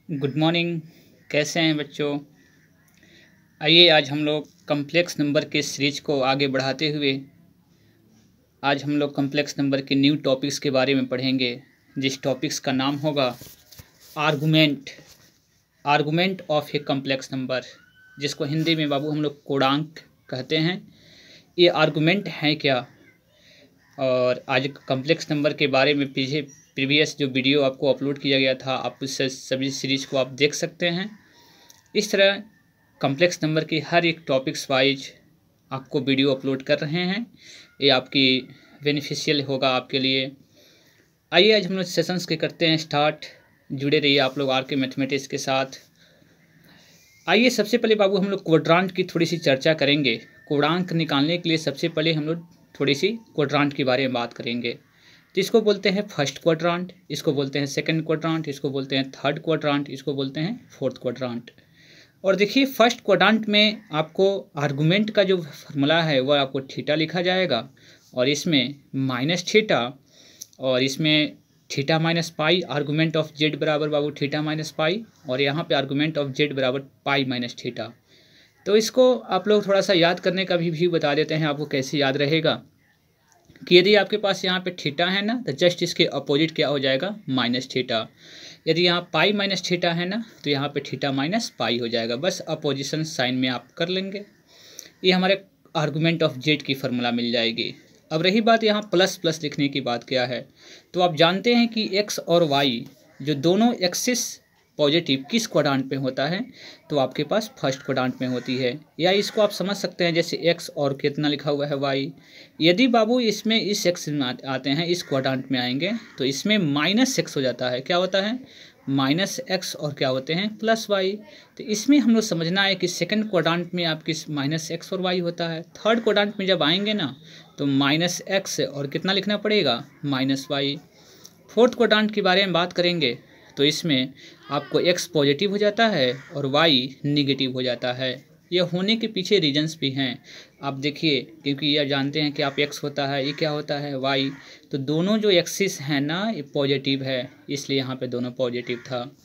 Good morning. कैसे हैं बच्चों? आइए आज हम लोग कम्प्लेक्स नंबर के सीरीज को आगे बढ़ाते हुए आज हम लोग कम्प्लेक्स नंबर के न्यू टॉपिक्स के बारे में पढ़ेंगे, जिस टॉपिक्स का नाम होगा argument of A complex number, जिसको हिंदी में बाबू हम लोग कोणांक कहते हैं। ये आर्गुमेंट हैं क्या, और आज कम्प्लेक्स नंबर के बारे में पीछे प्रीवियस जो वीडियो आपको अपलोड किया गया था, आप उससे सभी सीरीज को आप देख सकते हैं। इस तरह कम्प्लेक्स नंबर की हर एक टॉपिक्स वाइज आपको वीडियो अपलोड कर रहे हैं। ये आपकी बेनिफिशियल होगा आपके लिए। आइए आज हम लोग सेशंस के करते हैं स्टार्ट। जुड़े रहिए आप लोग आर के मैथमेटिक्स के साथ। आइए सबसे पहले बाबू हम लोग क्वाड्रांट की थोड़ी सी चर्चा करेंगे। पूर्णांक निकालने के लिए सबसे पहले हम लोग थोड़ी सी क्वाड्रांट के बारे में बात करेंगे। तो इसको बोलते हैं फर्स्ट क्वाड्रांट, इसको बोलते हैं सेकंड क्वाड्रांट, इसको बोलते हैं थर्ड क्वाड्रांट, इसको बोलते हैं फोर्थ क्वाड्रांट। और देखिए फर्स्ट क्वाड्रांट में आपको आर्गुमेंट का जो फार्मूला है वह आपको थीटा लिखा जाएगा, और इसमें माइनस थीटा, और इसमें theta minus pi. Argument of Z बराबर बाबू थीटा माइनस पाई, और यहाँ पे आर्गुमेंट ऑफ जेड बराबर पाई माइनस थीटा। तो इसको आप लोग थोड़ा सा याद करने का भी बता देते हैं आपको कैसे याद रहेगा कि यदि आपके पास यहाँ पे थीटा है ना, तो जस्ट इसके अपोजिट क्या हो जाएगा, माइनस थीटा। यदि यहाँ पाई माइनस थीटा है ना, तो यहाँ पे थीटा माइनस पाई हो जाएगा। बस अपोजिशन साइन में आप कर लेंगे। ये हमारे आर्गुमेंट ऑफ जेड की फार्मूला मिल जाएगी। अब रही बात यहाँ प्लस प्लस लिखने की बात क्या है, तो आप जानते हैं कि एक्स और वाई जो दोनों एक्सिस पॉजिटिव किस क्वाड्रांट में होता है, तो आपके पास फर्स्ट क्वाड्रांट में होती है। या इसको आप समझ सकते हैं जैसे एक्स और कितना लिखा हुआ है वाई। यदि बाबू इसमें इस एक्स में आते हैं, इस क्वाड्रांट में आएंगे, तो इसमें माइनस एक्स हो जाता है। क्या होता है, माइनस एक्स, और क्या होते हैं, प्लस वाई। तो इसमें हम लोग समझना है कि सेकंड क्वाड्रांट में आपकी माइनस एक्स और वाई होता है। थर्ड क्वाड्रांट में जब आएंगे ना, तो माइनस एक्स और कितना लिखना पड़ेगा, माइनस वाई। फोर्थ क्वाड्रांट के बारे में बात करेंगे, तो इसमें आपको x पॉजिटिव हो जाता है और y निगेटिव हो जाता है। ये होने के पीछे रीजंस भी हैं, आप देखिए, क्योंकि यह जानते हैं कि आप x होता है, ये क्या होता है, y। तो दोनों जो एक्सिस हैं ना, ये पॉजिटिव है, इसलिए यहाँ पे दोनों पॉजिटिव था।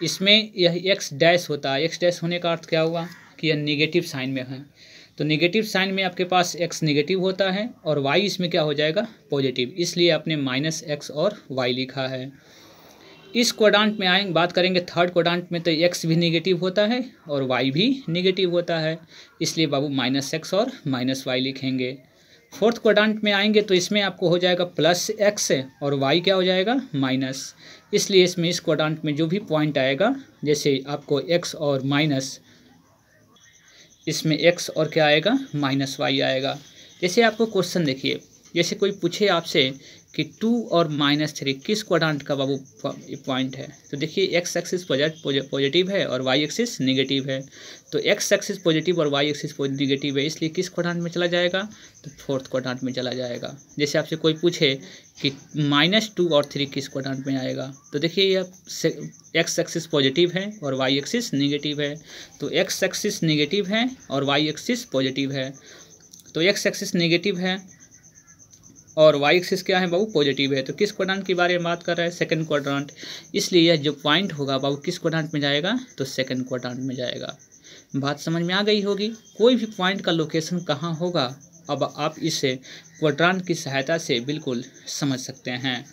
इसमें यह x डैश होता है। x डैश होने का अर्थ क्या हुआ कि यह निगेटिव साइन में है। तो निगेटिव साइन में आपके पास x निगेटिव होता है और y इसमें क्या हो जाएगा, पॉजिटिव, इसलिए आपने माइनस एक्स और y लिखा है। इस क्वाड्रांट में आएंगे, बात करेंगे थर्ड क्वाड्रांट में, तो x भी निगेटिव होता है और y भी निगेटिव होता है, इसलिए बाबू माइनस एक्स और माइनस वाई लिखेंगे। फोर्थ क्वाड्रांट में आएंगे तो इसमें आपको हो जाएगा प्लस एक्स और y क्या हो जाएगा, माइनस। इसलिए इसमें इस क्वाड्रांट में जो भी पॉइंट आएगा, जैसे आपको x और माइनस, इसमें x और क्या आएगा, माइनस वाई आएगा। जैसे आपको क्वेश्चन देखिए, जैसे कोई पूछे आपसे कि 2 और -3 किस क्वाड्रांट का बाबू पॉइंट है, तो देखिए एक्स एक्सिस पॉजिटिव है और वाई एक्सिस निगेटिव है। तो एक्स एक्सिस पॉजिटिव और वाई एक्सिस निगेटिव है, इसलिए किस क्वाड्रांट में चला जाएगा, तो फोर्थ क्वाड्रांट में चला जाएगा। जैसे आपसे कोई पूछे कि -2 और 3 किस क्वाड्रांट में आएगा, तो देखिए यह एक्स एक्सिस पॉजिटिव है और वाई एक्सिस निगेटिव है। तो एक्स एक्सिस निगेटिव है और वाई एक्सिस पॉजिटिव है। तो एक्स एक्सिस निगेटिव है और वाई एक्सिस क्या है बाबू, पॉजिटिव है। तो किस क्वाड्रांट के बारे में बात कर रहे हैं, सेकंड क्वाड्रांट। इसलिए यह जो पॉइंट होगा बाबू किस क्वाड्रांट में जाएगा, तो सेकंड क्वाड्रांट में जाएगा। बात समझ में आ गई होगी। कोई भी पॉइंट का लोकेशन कहाँ होगा, अब आप इसे क्वाड्रांट की सहायता से बिल्कुल समझ सकते हैं।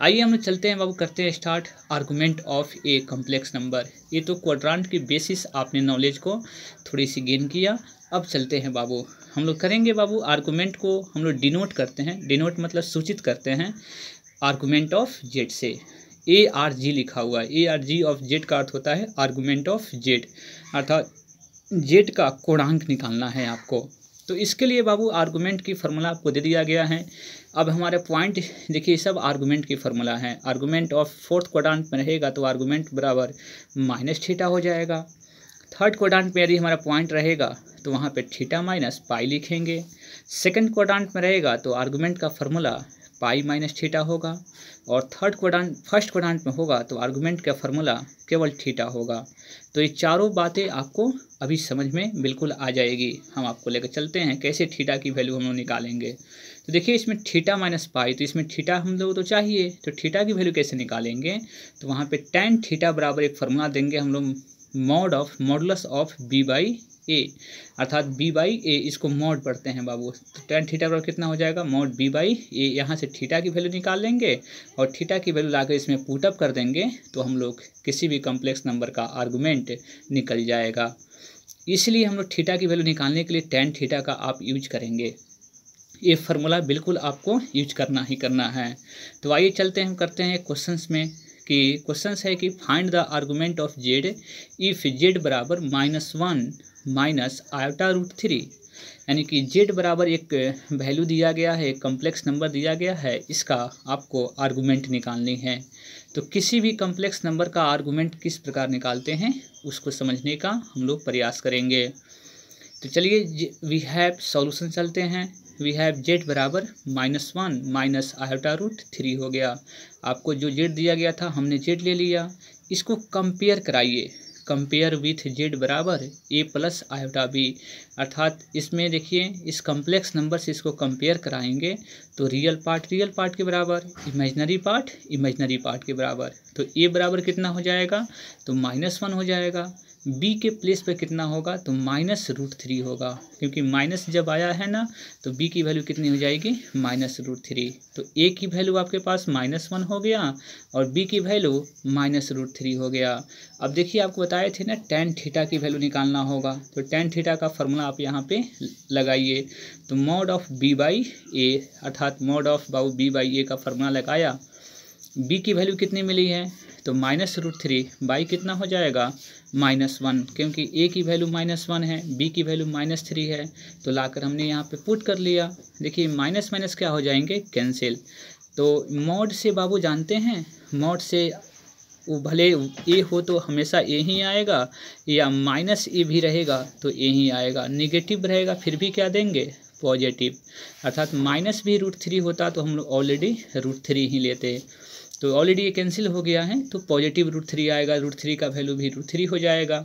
आइए हम चलते हैं बाबू, करते हैं start argument of A complex number. ये तो क्वाड्रांट की बेसिस आपने नॉलेज को थोड़ी सी गेन किया। अब चलते हैं बाबू, हम लोग करेंगे बाबू आर्गुमेंट को हम लोग डिनोट करते हैं। डिनोट मतलब सूचित करते हैं आर्गुमेंट ऑफ जेड से। ARG लिखा हुआ है। ARG ऑफ जेड का अर्थ होता है आर्गुमेंट ऑफ जेड, अर्थात जेड का कोणांक निकालना है आपको। तो इसके लिए बाबू आर्गुमेंट की फार्मूला आपको दे दिया गया है। अब हमारे पॉइंट देखिए, सब आर्गुमेंट की फार्मूला है। आर्गुमेंट ऑफ फोर्थ क्वाड्रांट में रहेगा तो आर्गुमेंट बराबर माइनस थीटा हो जाएगा। थर्ड क्वाड्रांट में यदि हमारा पॉइंट रहेगा तो वहाँ पे थीटा माइनस पाई लिखेंगे। सेकंड क्वाड्रांट में रहेगा तो आर्गुमेंट का फार्मूला पाई माइनस थीटा होगा, और फर्स्ट क्वाड्रांट में होगा तो आर्गुमेंट का फार्मूला केवल थीटा होगा। तो ये चारों बातें आपको अभी समझ में बिल्कुल आ जाएगी। हम आपको लेकर चलते हैं कैसे थीटा की वैल्यू हम लोग निकालेंगे। तो देखिए इसमें थीटा माइनस पाई, तो इसमें थीटा हम लोग तो चाहिए, तो थीटा की वैल्यू कैसे निकालेंगे, तो वहाँ पे tan थीटा बराबर एक फार्मूला देंगे हम लोग, मॉडुलस ऑफ बी बाई ए, अर्थात बी बाई ए, इसको मॉड पढ़ते हैं बाबू। तो tan थीटा बराबर कितना हो जाएगा, मॉड बी बाई ए, यहाँ से थीटा की वैल्यू निकाल लेंगे और थीटा की वैल्यू लाकर इसमें पुटअप कर देंगे, तो हम लोग किसी भी कम्प्लेक्स नंबर का आर्गूमेंट निकल जाएगा। इसलिए हम लोग थीटा की वैल्यू निकालने के लिए tan थीटा का आप यूज करेंगे। ये फार्मूला बिल्कुल आपको यूज करना ही करना है। तो आइए चलते हैं, हम करते हैं क्वेश्चंस में, कि क्वेश्चंस है कि find the argument of Z if Z बराबर -1 माइनस आयोटा रूट 3, यानी कि जेड बराबर एक वैल्यू दिया गया है, एक कम्प्लेक्स नंबर दिया गया है, इसका आपको आर्गूमेंट निकालनी है। तो किसी भी कम्प्लेक्स नंबर का आर्गूमेंट किस प्रकार निकालते हैं उसको समझने का हम लोग प्रयास करेंगे। तो चलिए वी हैव सॉल्यूशन चलते हैं। वी हैव जेड बराबर -1 माइनस आयोटा रूट 3 हो गया। आपको जो जेड दिया गया था हमने जेड ले लिया, इसको कंपेयर कराइए, कंपेयर विथ जेड बराबर ए प्लस आयोटा बी, अर्थात इसमें देखिए इस कम्प्लेक्स नंबर से इसको कंपेयर कराएंगे तो रियल पार्ट के बराबर, इमेजिनरी पार्ट के बराबर। तो ए बराबर कितना हो जाएगा, तो -1 हो जाएगा। बी के प्लेस पे कितना होगा, तो -√3 होगा, क्योंकि माइनस जब आया है ना तो बी की वैल्यू कितनी हो जाएगी, -√3। तो ए की वैल्यू आपके पास -1 हो गया और बी की वैल्यू -√3 हो गया। अब देखिए आपको बताए थे ना tan थीटा की वैल्यू निकालना होगा, तो tan थीटा का फार्मूला आप यहाँ पे लगाइए। तो मॉड ऑफ बी बाई ए, अर्थात मॉड ऑफ बी बाई ए का फार्मूला लगाया। बी की वैल्यू कितनी मिली है, तो -√3 बाई कितना हो जाएगा, -1, क्योंकि ए की वैल्यू -1 है, बी की वैल्यू -3 है, तो लाकर हमने यहाँ पे पुट कर लिया। देखिए माइनस माइनस क्या हो जाएंगे, कैंसिल। तो मॉड से बाबू जानते हैं, मॉड से वो भले ए हो तो हमेशा ए ही आएगा, या -ए भी रहेगा तो ए ही आएगा, निगेटिव रहेगा फिर भी क्या देंगे, पॉजिटिव। अर्थात माइनस भी √3 होता तो हम लोग ऑलरेडी √3 ही लेते, तो ऑलरेडी ये कैंसिल हो गया है, तो पॉजिटिव √3 आएगा, √3 का वैल्यू भी √3 हो जाएगा।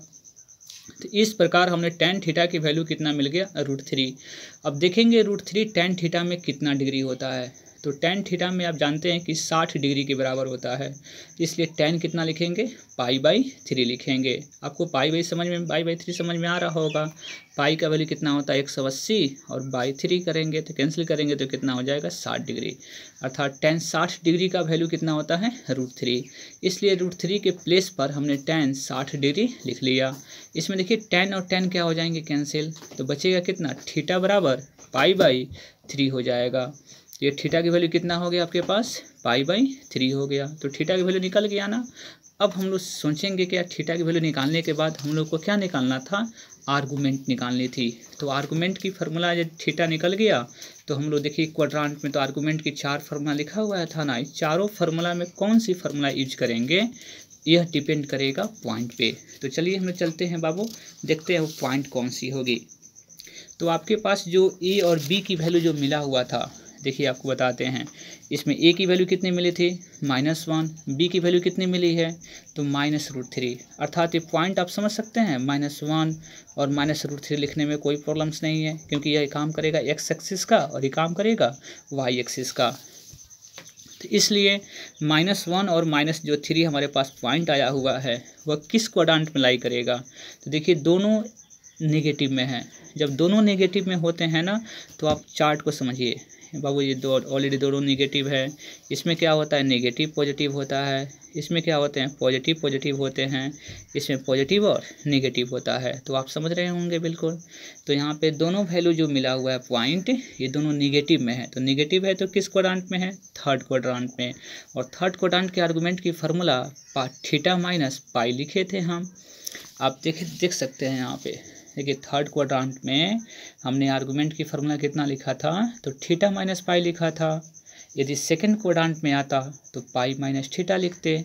तो इस प्रकार हमने tan थीटा की वैल्यू कितना मिल गया, √3। अब देखेंगे √3 tan थीटा में कितना डिग्री होता है, तो tan थीटा में आप जानते हैं कि 60 डिग्री के बराबर होता है, इसलिए tan कितना लिखेंगे, π/3 लिखेंगे। आपको π/3 समझ में आ रहा होगा। पाई का वैल्यू कितना होता है, 180, और बाई 3 करेंगे तो कैंसिल करेंगे तो कितना हो जाएगा, 60 डिग्री। अर्थात tan 60 डिग्री का वैल्यू कितना होता है, √3। इसलिए √3 के प्लेस पर हमने tan 60 डिग्री लिख लिया। इसमें देखिए tan और tan क्या हो जाएंगे, कैंसिल, तो बचेगा कितना, थीटा बराबर π/3 हो जाएगा। ये थीटा की वैल्यू कितना हो गया आपके पास, π/3 हो गया। तो थीटा की वैल्यू निकल गया ना। अब हम लोग सोचेंगे कि थीटा की वैल्यू निकालने के बाद हम लोग को क्या निकालना था, आर्गूमेंट निकालनी थी। तो आर्गूमेंट की फार्मूला जब थीटा निकल गया तो हम लोग देखिए क्वाड्रांट में तो आर्गूमेंट की 4 फार्मूला लिखा हुआ था ना, इस चारों फार्मूला में कौन सी फार्मूला यूज करेंगे यह डिपेंड करेगा पॉइंट पे। तो चलिए हम लोग चलते हैं बाबू, देखते हैं वो पॉइंट कौन सी होगी। तो आपके पास जो ए और बी की वैल्यू जो मिला हुआ था, देखिए आपको बताते हैं, इसमें ए की वैल्यू कितनी मिली थी, -1, बी की वैल्यू कितनी मिली है, तो -√3। अर्थात ये पॉइंट आप समझ सकते हैं, -1 और -√3 लिखने में कोई प्रॉब्लम्स नहीं है, क्योंकि यह काम करेगा x एक्सिस का और ये काम करेगा y एक्सिस का। तो इसलिए -1 और -3 हमारे पास पॉइंट आया हुआ है, वह किस क्वाड्रेंट में लाई करेगा। तो देखिए दोनों नेगेटिव में है। जब दोनों नेगेटिव में होते हैं ना, तो आप चार्ट को समझिए बाबू, ये दो ऑलरेडी दोनों नेगेटिव है। इसमें क्या होता है, नेगेटिव पॉजिटिव होता है, इसमें क्या होते हैं, पॉजिटिव पॉजिटिव होते हैं, इसमें पॉजिटिव और नेगेटिव होता है। तो आप समझ रहे होंगे बिल्कुल। तो यहाँ पे दोनों वैल्यू जो मिला हुआ है पॉइंट, ये दोनों नेगेटिव में है। तो नेगेटिव है तो किस क्वाड्रेंट में है, थर्ड क्वाड्रेंट में। और थर्ड क्वाड्रेंट के आर्गूमेंट की फार्मूला थीटा माइनस पाई लिखे थे हम। आप देख सकते हैं यहाँ पे, देखिए थर्ड क्वाड्रेंट में हमने आर्गूमेंट की फार्मूला कितना लिखा था, तो थीटा माइनस पाई लिखा था। यदि सेकंड क्वाड्रेंट में आता तो पाई माइनस थीटा लिखते।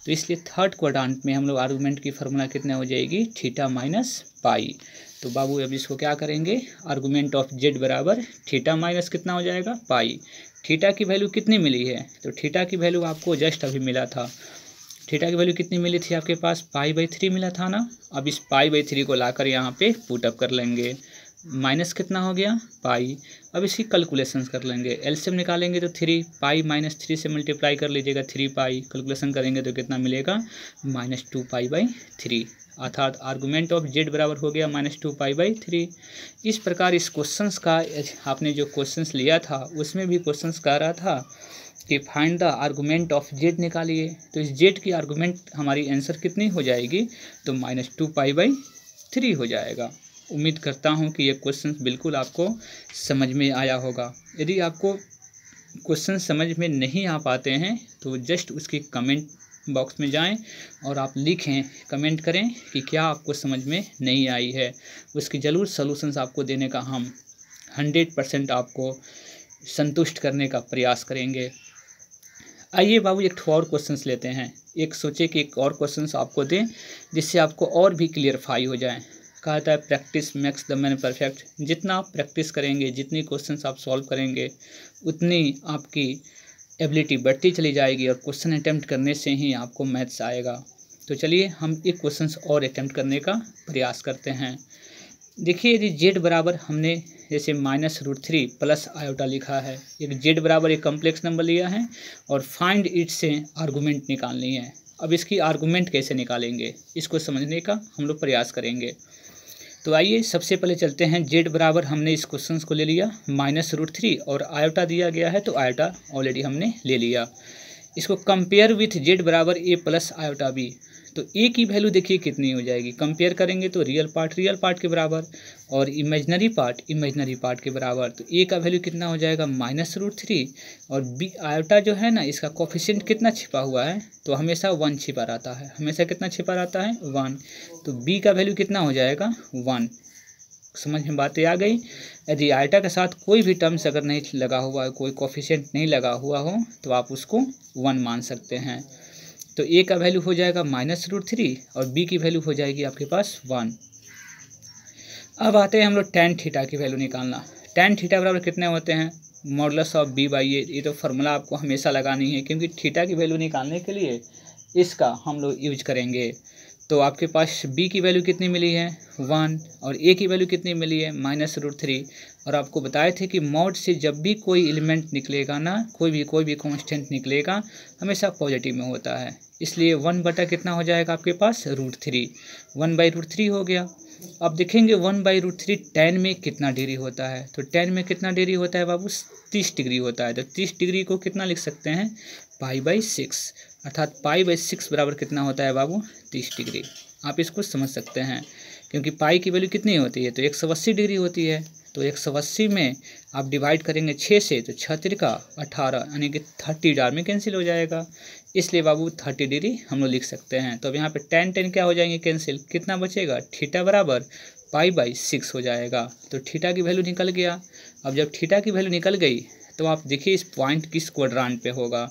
तो इसलिए थर्ड क्वाड्रेंट में हम लोग आर्गूमेंट की फार्मूला कितना हो जाएगी, थीटा माइनस पाई। तो बाबू अब इसको क्या करेंगे, आर्गूमेंट ऑफ जेड बराबर थीटा माइनस कितना हो जाएगा, पाई। थीटा की वैल्यू कितनी मिली है, तो थीटा की वैल्यू आपको जस्ट अभी मिला था। थीटा की वैल्यू कितनी मिली थी आपके पास, π/3 मिला था ना। अब इस π/3 को लाकर यहाँ पे पुटअप कर लेंगे। माइनस कितना हो गया पाई। अब इसकी कैलकुलेशंस कर लेंगे, एलसीएम निकालेंगे तो 3 पाई माइनस 3 से मल्टीप्लाई कर लीजिएगा 3 पाई, कैलकुलेशन करेंगे तो कितना मिलेगा -2 पाई बाई 3, अर्थात आर्गुमेंट ऑफ जेड बराबर हो गया -2 पाई बाई 3। इस प्रकार इस क्वेश्चंस का आपने जो क्वेश्चंस लिया था उसमें भी क्वेश्चंस कह रहा था कि find the argument of Z निकालिए, तो इस जेड की आर्गुमेंट हमारी आंसर कितनी हो जाएगी तो -2 पाई बाई 3 हो जाएगा। उम्मीद करता हूं कि ये क्वेश्चन बिल्कुल आपको समझ में आया होगा। यदि आपको क्वेश्चन समझ में नहीं आ पाते हैं तो जस्ट उसकी कमेंट बॉक्स में जाएं और आप लिखें, कमेंट करें कि क्या आपको समझ में नहीं आई है, उसकी ज़रूर सॉल्यूशंस आपको देने का हम 100% आपको संतुष्ट करने का प्रयास करेंगे। आइए बाबू एक और क्वेश्चंस लेते हैं, एक सोचे कि एक और क्वेश्चंस आपको दें जिससे आपको और भी क्लियरफाई हो जाए। कहा था practice makes the man perfect, जितना आप प्रैक्टिस करेंगे, जितनी क्वेश्चंस आप सॉल्व करेंगे, उतनी आपकी एबिलिटी बढ़ती चली जाएगी और क्वेश्चन अटैम्प्ट करने से ही आपको मैथ्स आएगा। तो चलिए हम एक क्वेश्चंस और अटैम्प्ट करने का प्रयास करते हैं। देखिए यदि जेड बराबर हमने जैसे -√3 प्लस आयोटा लिखा है, एक जेड बराबर एक कॉम्प्लेक्स नंबर लिया है और फाइंड इट से आर्गूमेंट निकालनी है। अब इसकी आर्गूमेंट कैसे निकालेंगे इसको समझने का हम लोग प्रयास करेंगे। तो आइए सबसे पहले चलते हैं, जेड बराबर हमने इस क्वेश्चन को ले लिया -√3 और आयोटा दिया गया है तो आयोटा ऑलरेडी हमने ले लिया। इसको कंपेयर विथ जेड बराबर ए प्लस आयोटा बी, तो ए की वैल्यू देखिए कितनी हो जाएगी, कंपेयर करेंगे तो रियल पार्ट के बराबर और इमेजनरी पार्ट के बराबर। तो ए का वैल्यू कितना हो जाएगा -√3 और बी आयोटा जो है ना इसका कोफिशिएंट कितना छिपा हुआ है तो हमेशा 1 छिपा रहता है, हमेशा कितना छिपा रहता है 1, तो बी का वैल्यू कितना हो जाएगा 1। समझ में बातें आ गई। यदि आयोटा के साथ कोई भी टर्म्स अगर नहीं लगा हुआ है, कोई कोफिशिएंट नहीं लगा हुआ हो तो आप उसको 1 मान सकते हैं। तो ए का वैल्यू हो जाएगा -√3 और बी की वैल्यू हो जाएगी आपके पास 1। अब आते हैं हम लोग tan थीटा की वैल्यू निकालना। tan थीटा बराबर कितने होते हैं मॉडुलस ऑफ b बाई ए, ये तो फार्मूला आपको हमेशा लगानी है क्योंकि थीटा की वैल्यू निकालने के लिए इसका हम लोग यूज करेंगे। तो आपके पास b की वैल्यू कितनी मिली है 1 और a की वैल्यू कितनी मिली है -√3, और आपको बताए थे कि मॉड से जब भी कोई एलिमेंट निकलेगा ना, कोई भी कांस्टेंट निकलेगा हमेशा पॉजिटिव में होता है, इसलिए 1 बटा कितना हो जाएगा आपके पास √3, 1/√3 हो गया। अब देखेंगे 1/√3 tan में कितना डिग्री होता है, तो tan में कितना डिग्री होता है बाबू 30 डिग्री होता है। तो 30 डिग्री को कितना लिख सकते हैं π/6, अर्थात π/6 बराबर कितना होता है बाबू 30 डिग्री। आप इसको समझ सकते हैं क्योंकि पाई की वैल्यू कितनी होती है तो 180 डिग्री होती है, तो 180 में आप डिवाइड करेंगे 6 से तो 6 तिरका 18 यानी कि 30 डार में कैंसिल हो जाएगा, इसलिए बाबू 30 डिग्री हम लोग लिख सकते हैं। तो अब यहाँ पे tan क्या हो जाएंगे कैंसिल, कितना बचेगा थीटा बराबर π/6 हो जाएगा। तो थीटा की वैल्यू निकल गया। अब जब थीटा की वैल्यू निकल गई तो आप देखिए इस पॉइंट किस क्वाड्रेंट पे होगा,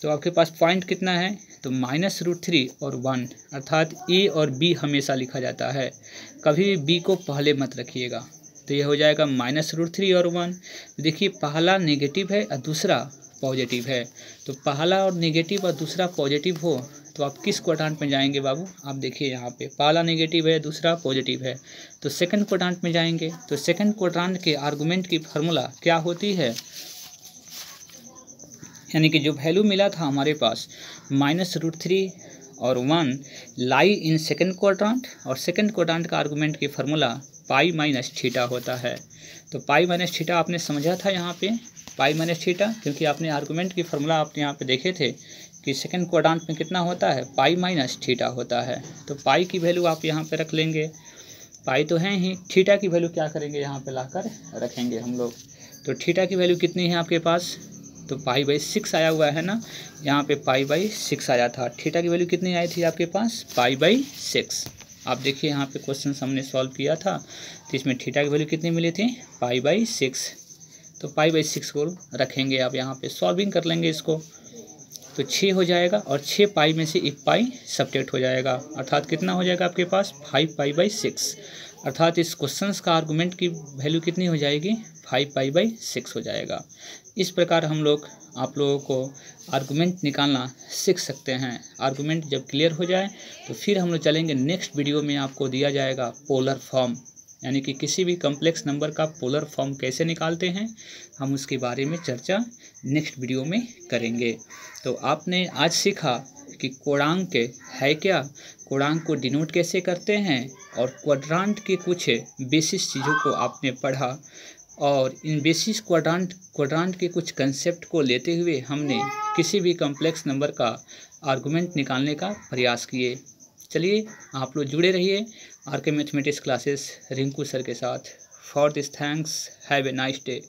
तो आपके पास पॉइंट कितना है तो -√3 और 1, अर्थात ए और बी हमेशा लिखा जाता है, कभी भी बी को पहले मत रखिएगा। तो ये हो जाएगा -√3 और 1। देखिए पहला नेगेटिव है और दूसरा पॉजिटिव है, तो पहला और नेगेटिव और दूसरा पॉजिटिव हो तो आप किस क्वाड्रेंट में जाएंगे बाबू, आप देखिए यहाँ पे पहला नेगेटिव है दूसरा पॉजिटिव है तो सेकंड क्वाड्रेंट में जाएंगे। तो सेकंड क्वाड्रेंट के आर्गुमेंट की फार्मूला क्या होती है, यानी कि जो वैल्यू मिला था हमारे पास -√3 और 1 लाई इन सेकंड क्वाड्रेंट, और सेकंड क्वाड्रेंट का आर्गुमेंट की फार्मूला π-θ होता है। तो π-θ आपने समझा था यहाँ पे π-θ, क्योंकि आपने आर्गुमेंट की फार्मूला आपने यहाँ पे देखे थे कि सेकंड क्वाड्रेंट में कितना होता है π-θ होता है। तो पाई की वैल्यू आप यहाँ पे रख लेंगे, पाई तो है ही, थीटा की वैल्यू क्या करेंगे यहाँ पे लाकर रखेंगे हम लोग। तो थीटा की वैल्यू कितनी है आपके पास तो π/6 आया हुआ है ना, यहाँ पे π/6 आया था। थीटा की वैल्यू कितनी आई थी आपके पास π/6। आप देखिए यहाँ पे क्वेश्चन हमने सॉल्व किया था तो इसमें थीटा की वैल्यू कितनी मिली थी π/6, तो π/6 को रखेंगे। आप यहाँ पे सॉल्विंग कर लेंगे इसको तो 6 हो जाएगा और 6 पाई में से 1 पाई सब्ट्रैक्ट हो जाएगा, अर्थात कितना हो जाएगा आपके पास 5π/6, अर्थात इस क्वेश्चन का आर्गुमेंट की वैल्यू कितनी हो जाएगी 5π/6 हो जाएगा। इस प्रकार हम लोग आप लोगों को आर्गुमेंट निकालना सीख सकते हैं। आर्गुमेंट जब क्लियर हो जाए तो फिर हम लोग चलेंगे नेक्स्ट वीडियो में, आपको दिया जाएगा पोलर फॉर्म। यानी कि किसी भी कॉम्प्लेक्स नंबर का पोलर फॉर्म कैसे निकालते हैं, हम उसके बारे में चर्चा नेक्स्ट वीडियो में करेंगे। तो आपने आज सीखा कि कोणांक है क्या, कोणांक को डिनोट कैसे करते हैं, और क्वाड्रांट के कुछ बेसिस चीज़ों को आपने पढ़ा, और इन बेसिस क्वाड्रांट के कुछ कंसेप्ट को लेते हुए हमने किसी भी कॉम्प्लेक्स नंबर का आर्गुमेंट निकालने का प्रयास किए। चलिए, आप लोग जुड़े रहिए आर के मैथमेटिक्स क्लासेस रिंकू सर के साथ। For this thanks, have a nice day.